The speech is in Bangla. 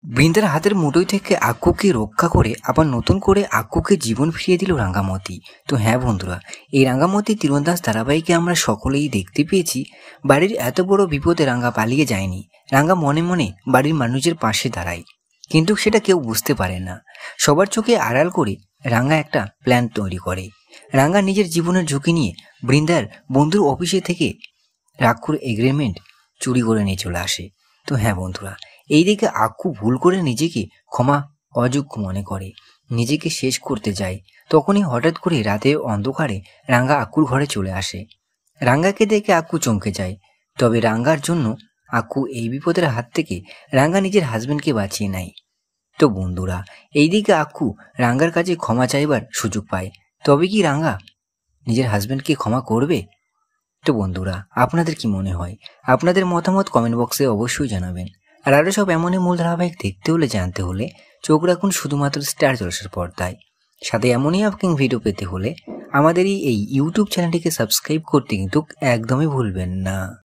বৃন্দার হাতের মুঠোয় থেকে আক্কুকে রক্ষা করে আবার নতুন করে আক্কুকে জীবন ফিরিয়ে দিল রাঙ্গামতি। তো হ্যাঁ বন্ধুরা, এই রাঙ্গামতি তীরন্দাজ ধারাবাহিকে আমরা সকলেই দেখতে পেয়েছি। বাড়ির এত বড় বিপদে রাঙ্গা পালিয়ে যায়নি। রাঙ্গা মনে মনে বাড়ির মানুষের পাশে দাঁড়ায়, কিন্তু সেটা কেউ বুঝতে পারে না। সবার চোখে আড়াল করে রাঙ্গা একটা প্ল্যান তৈরি করে। রাঙ্গা নিজের জীবনের ঝুঁকি নিয়ে বৃন্দার বন্ধুর অফিসে থেকে রাক্ষুর এগ্রিমেন্ট চুরি করে নিয়ে চলে আসে। তো হ্যাঁ বন্ধুরা, এইদিকে আক্কু ভুল করে নিজেকে ক্ষমা অযোগ্য মনে করে, নিজেকে শেষ করতে যায়। তখনই হঠাৎ করে রাতের অন্ধকারে রাঙ্গা আক্কুর ঘরে চলে আসে। রাঙ্গাকে দেখে আক্কু চমকে যায়। তবে রাঙ্গার জন্য আক্কু এই বিপদের হাত থেকে রাঙ্গা নিজের হাজবেন্ডকে বাঁচিয়ে নেয়। তো বন্ধুরা, এইদিকে আক্কু রাঙ্গার কাছে ক্ষমা চাইবার সুযোগ পায়। তবে কি রাঙ্গা নিজের হাজবেন্ডকে ক্ষমা করবে? তো বন্ধুরা, আপনাদের কি মনে হয়? আপনাদের মতামত কমেন্ট বক্সে অবশ্যই জানাবেন। আর আরও সব এমনই মূল ধারাবাহিক দেখতে হলে, জানতে হলে চোখ রাখুন শুধুমাত্র স্টার জলসার পর্দায়। সাথে এমনই আপকিং ভিডিও পেতে হলে আমাদের এই ইউটিউব চ্যানেলটিকে সাবস্ক্রাইব করতে কিন্তু একদমই ভুলবেন না।